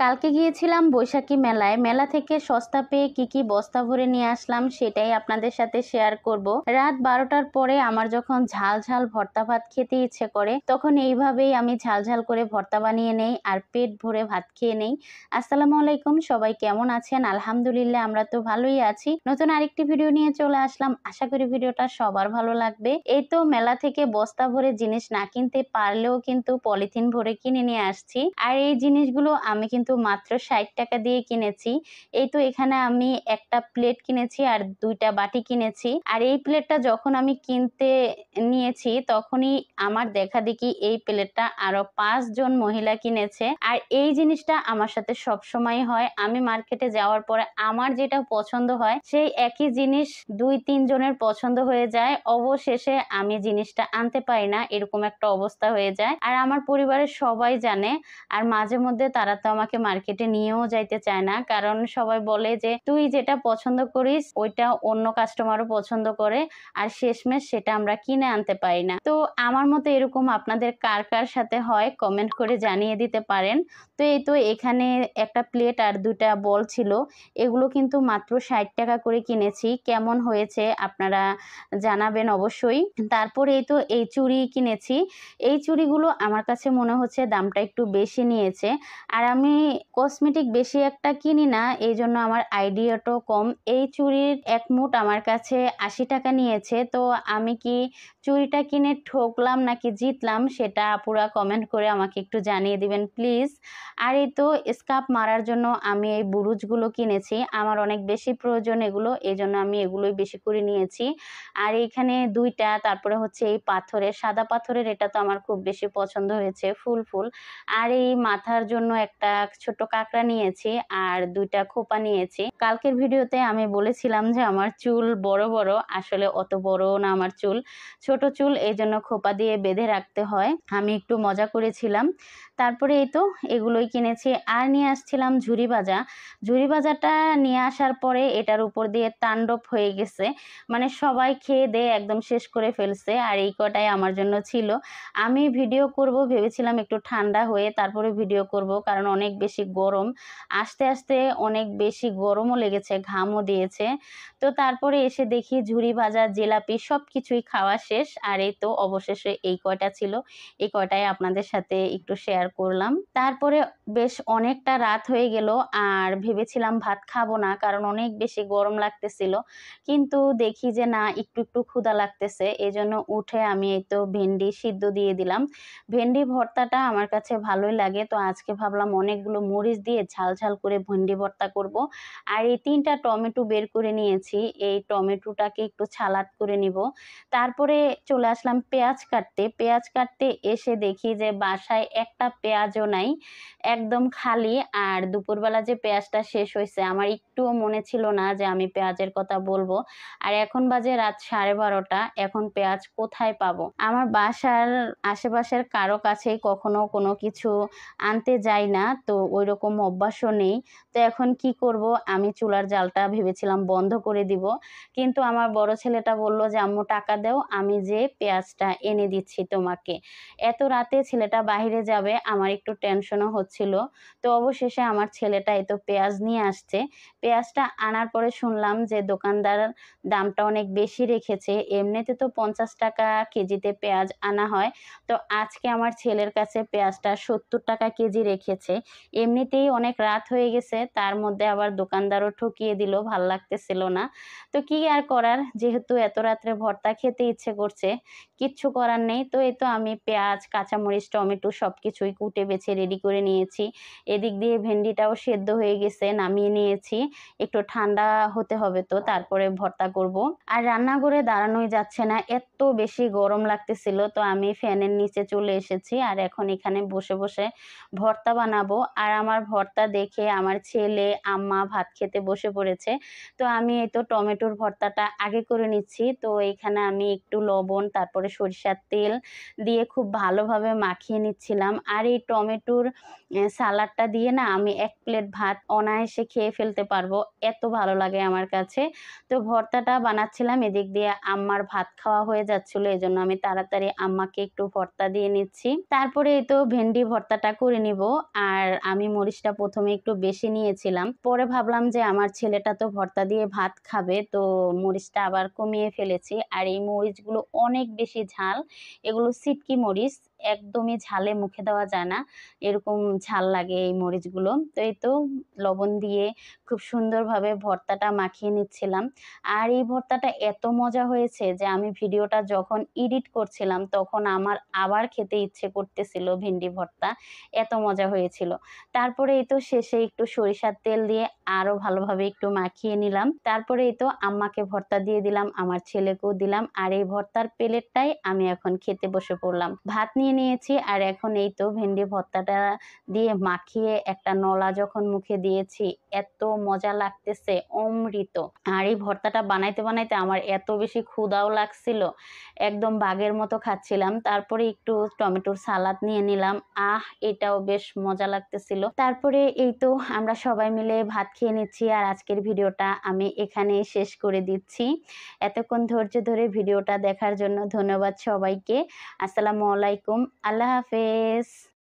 কালকে গিয়েছিলাম বৈশাখী মেলায়। মেলা থেকে সস্তা পেয়ে কি বস্তা ভরে নিয়ে আসলাম সেটাই আপনাদের সাথে শেয়ার করব। রাত 12টার পরে আমার যখন ঝাল ঝাল ভর্তা ভাত খেতে ইচ্ছে করে তখন এইভাবেই আমি ঝাল ঝাল করে ভর্তা বানিয়ে নেই আর পেট ভরে ভাত খেয়ে নেই। আসসালামু আলাইকুম, সবাই কেমন আছেন? আলহামদুলিল্লাহ আমরা তো ভালোই আছি। নতুন আরেকটি ভিডিও নিয়ে চলে আসলাম, আশা করি ভিডিওটা সবার ভালো লাগবে। এই তো মেলা থেকে বস্তা ভরে জিনিস না কিনতে পারলেও কিন্তু পলিথিন ভরে কিনে নিয়ে আসছি। আর এই জিনিসগুলো আমি কিন্তু মাত্র 60 টাকা দিয়ে কিনেছি। এই তো এখানে আমি একটা প্লেট কিনেছি আর দুইটা বাটি কিনেছি। আর এই প্লেটটা যখন আমি কিনতে নিয়েছি তখনই আমার দেখা দেখি এই প্লেটটা আরো 5 জন মহিলা কিনেছে। আর এই জিনিসটা আমার সাথে সব সময় হয়। আমি মার্কেটে যাওয়ার পরে আমার যেটা পছন্দ হয় সেই একই জিনিস 2-3 জনের পছন্দ হয়ে যায়। অবশেষে আমি জিনিসটা আনতে পারি না, এরকম একটা অবস্থা হয়ে যায়। আর আমার পরিবারের সবাই জানে। আর মাঝে মধ্যে তারা তো আমাকে মার্কেটে নিয়েও যাইতে চায় না, কারণ সবাই বলে যে তুই যেটা পছন্দ করিস ওইটা অন্য কাস্টমারও পছন্দ করে আর শেষমেশ সেটা আমরা কিনে আনতে পারি না। তো আমার মতো এরকম আপনাদের কার কার সাথে হয় কমেন্ট করে জানিয়ে দিতে পারেন। তো এই তো এখানে একটা প্লেট আর দুটা বল ছিল, এগুলো কিন্তু মাত্র 60 টাকা করে কিনেছি। কেমন হয়েছে আপনারা জানাবেন অবশ্যই। তারপরে এই তো এই চুড়ি কিনেছি। এই চুড়িগুলো আমার কাছে মনে হচ্ছে দামটা একটু বেশি নিয়েছে। আর আমি কসমেটিক বেশি একটা কিনি না, এই জন্য আমার আইডিয়াটাও কম। এই চুড়ির এক মুঠ আমার কাছে 80 টাকা নিয়েছে। তো আমি কি চুড়িটা কিনে ঠকলাম নাকি জিতলাম সেটা আপুরা কমেন্ট করে আমাকে একটু জানিয়ে দিবেন প্লিজ। আর এই তো স্কার্ফ মারার জন্য আমি এই বুরুজগুলো কিনেছি, আমার অনেক বেশি প্রয়োজন এগুলো, এই জন্য আমি এগুলোই বেশি করে নিয়েছি। আর এইখানে দুইটা, তারপরে হচ্ছে এই পাথরের, সাদা পাথরের, এটা তো আমার খুব বেশি পছন্দ হয়েছে, ফুল ফুল। আর এই মাথার জন্য একটা ছোট কাঁকড়া নিয়েছি আর দুইটা খোপা নিয়েছি। কালকের ভিডিওতে আমি বলেছিলাম যে আমার চুল বড় বড়, আসলে অত বড় না আমার চুল, ছোট চুল, এই জন্য খোপা দিয়ে বেঁধে রাখতে হয়। আমি একটু মজা করেছিলাম। তারপরে এই তো এগুলোই কিনেছি। আর নিয়ে আসছিলাম ঝুরি ভাজা। ঝুরি ভাজাটা নিয়ে আসার পরে এটার উপর দিয়ে তাণ্ডব হয়ে গেছে, মানে সবাই খেয়ে দিয়ে একদম শেষ করে ফেলছে। আর এই কটাই আমার জন্য ছিল। আমি ভিডিও করব ভেবেছিলাম একটু ঠান্ডা হয়ে তারপরে ভিডিও করব, কারণ অনেক বেশি গরম, আস্তে আস্তে অনেক বেশি গরমও লেগেছে, ঘামও দিয়েছে। তো তারপরে এসে দেখি ঝুরি ভাজা, জিলাপি সব কিছুই খাওয়া শেষ। আর এই তো অবশেষে এই কয়টা ছিল, এই কয়টাই আপনাদের সাথে একটু শেয়ার করলাম। তারপরে বেশ অনেকটা রাত হয়ে গেল আর ভেবেছিলাম ভাত খাবো না, কারণ অনেক বেশি গরম লাগতেছিল। কিন্তু দেখি যে না, একটু একটু ক্ষুধা লাগতেছে, এজন্য উঠে আমি এই তো ভেন্ডি সিদ্ধ দিয়ে দিলাম। ভেন্ডি ভর্তাটা আমার কাছে ভালোই লাগে, তো আজকে ভাবলাম অনেকগুলো মরিচ দিয়ে ঝাল ঝাল করে ভেন্ডি ভর্তা করব। আর এই 3টা টমেটো বের করে নিয়েছি, এই টমেটোটাকে একটু সালাদ করে নিব। তারপরে চলে আসলাম পেঁয়াজ কাটতে। পেঁয়াজ কাটতে এসে দেখি যে বাসায় একটা পেঁয়াজও নাই, একদম খালি। আর দুপুরবেলা যে পেঁয়াজটা শেষ হয়েছে আমার একটুও মনে ছিল না যে আমি পেঁয়াজের কথা বলবো। আর এখন বাজে রাত 12:30, এখন পেঁয়াজ কোথায় পাবো? আমার বাসার আশেপাশের কারো কাছেই কখনো কোনো কিছু আনতে যাই না, তো ওইরকম অভ্যাসও নেই। তো এখন কি করব, আমি চুলার জালটা ভেবেছিলাম বন্ধ করে দিব, কিন্তু আমার বড় ছেলেটা বলল যে আম্মু টাকা দাও, আমি যে পেঁয়াজটা এনে দিচ্ছি তোমাকে। এত রাতে ছেলেটা বাইরে যাবে, আমার একটু টেনশনও হচ্ছিল। তো অবশেষে আমার ছেলেটা এই তো পেঁয়াজ নিয়ে আসছে। পেঁয়াজটা আনার পরে শুনলাম যে দোকানদার দামটা অনেক বেশি রেখেছে, এমনিতে তো 50 টাকা কেজিতে পেঁয়াজ আনা হয়, তো আজকে আমার ছেলের কাছে পেঁয়াজটা 70 টাকা কেজি রেখেছে। এমনিতেই অনেক রাত হয়ে গেছে, তার মধ্যে আবার দোকানদারও ঠকিয়ে দিল, ভাল লাগতেছিল না। তো কি আর করার, যেহেতু এত রাত্রে ভর্তা খেতে ইচ্ছে করছে, কিচ্ছু করার নেই। তো এই তো আমি পেঁয়াজ, কাঁচামরিচ, টমেটো সবকিছুই কুটে বেছে রেডি করে নিয়েছি। এদিক দিয়ে ভেন্ডিটাও সেদ্ধ হয়ে গেছে, নামিয়ে নিয়েছি। একটু ঠান্ডা হতে হবে, তো তারপরে ভর্তা করব। আর রান্নাঘরে দাঁড়ানোই যাচ্ছে না, এত বেশি গরম লাগতেছিল, তো আমি ফ্যানের নিচে চলে এসেছি আর এখন এখানে বসে বসে ভর্তা বানাবো। আর আমার ভর্তা দেখে আমার ছেলে, আম্মা ভাত খেতে বসে পড়েছে। তো আমি এই তো টমেটোর ভর্তাটা আগে করে নিচ্ছি। তো এখানে আমি একটু লবণ, তারপরে সরিষার তেল দিয়ে খুব ভালোভাবে মাখিয়ে নিচ্ছিলাম। আর এই টমেটোর সালাডটা দিয়ে না আমি 1 প্লেট ভাত অনায়াসে খেয়ে ফেলতে পারবো, এত ভালো লাগে আমার কাছে। তো ভর্তাটা বানাচ্ছিলাম, এদিক দিয়ে আম্মার ভাত খাওয়া হয়ে যাচ্ছিল, এজন্য আমি তাড়াতাড়ি আম্মাকে একটু ভর্তা দিয়ে নিচ্ছি। তারপরে এই তো ভেন্ডি ভর্তাটা করে নিব। আর আমি মরিচটা প্রথমে একটু বেশি নিয়েছিলাম, পরে ভাবলাম যে আমার ছেলেটা তো ভর্তা দিয়ে ভাত খাবে, তো মরিচটা আবার কমিয়ে ফেলেছি। আর এই মরিচগুলো অনেক বেশি ঝাল, এগুলো সিটকি মরিচ, একদমই ঝালে মুখে দেওয়া যায় না, এরকম ঝাল লাগে এই মরিচগুলো। তো এই তো লবণ দিয়ে খুব সুন্দরভাবে ভর্তাটা মাখিয়ে নিচ্ছিলাম। আর এই ভর্তাটা এত মজা হয়েছে যে আমি ভিডিওটা যখন এডিট করছিলাম তখন আমার আবার খেতে ইচ্ছে করতেছিল ভিন্ডি ভর্তা, এত মজা হয়েছিল। তারপরে এই তো শেষে একটু সরিষার তেল দিয়ে আরো ভালোভাবে একটু মাখিয়ে নিলাম। তারপরে এই তো আম্মাকে ভর্তা দিয়ে দিলাম, আমার ছেলেকেও দিলাম। আর এই ভর্তার প্লেটটাই আমি এখন খেতে বসে পড়লাম। ভাত নিয়ে নিয়েছি আর এখন এই তো ভেন্ডি ভর্তাটা দিয়ে মাখিয়ে একটা নলা যখন মুখে দিয়েছি, এত মজা লাগতেছে, অমৃত। আর এই ভর্তাটা বানাইতে বানাইতে আমার এত বেশি ক্ষুধাও লাগছিল, একদম বাঘের মতো খাচ্ছিলাম। তারপরে একটু টমেটোর সালাদ নিয়ে নিলাম, এটাও বেশ মজা লাগতেছিল। তারপরে এই তো আমরা সবাই মিলে ভাত খেয়ে নিচ্ছি। আর আজকের ভিডিওটা আমি এখানেই শেষ করে দিচ্ছি। এতক্ষণ ধৈর্য ধরে ভিডিওটা দেখার জন্য ধন্যবাদ সবাইকে। আসসালামু আলাইকুম, আল্লাহ হাফেজ।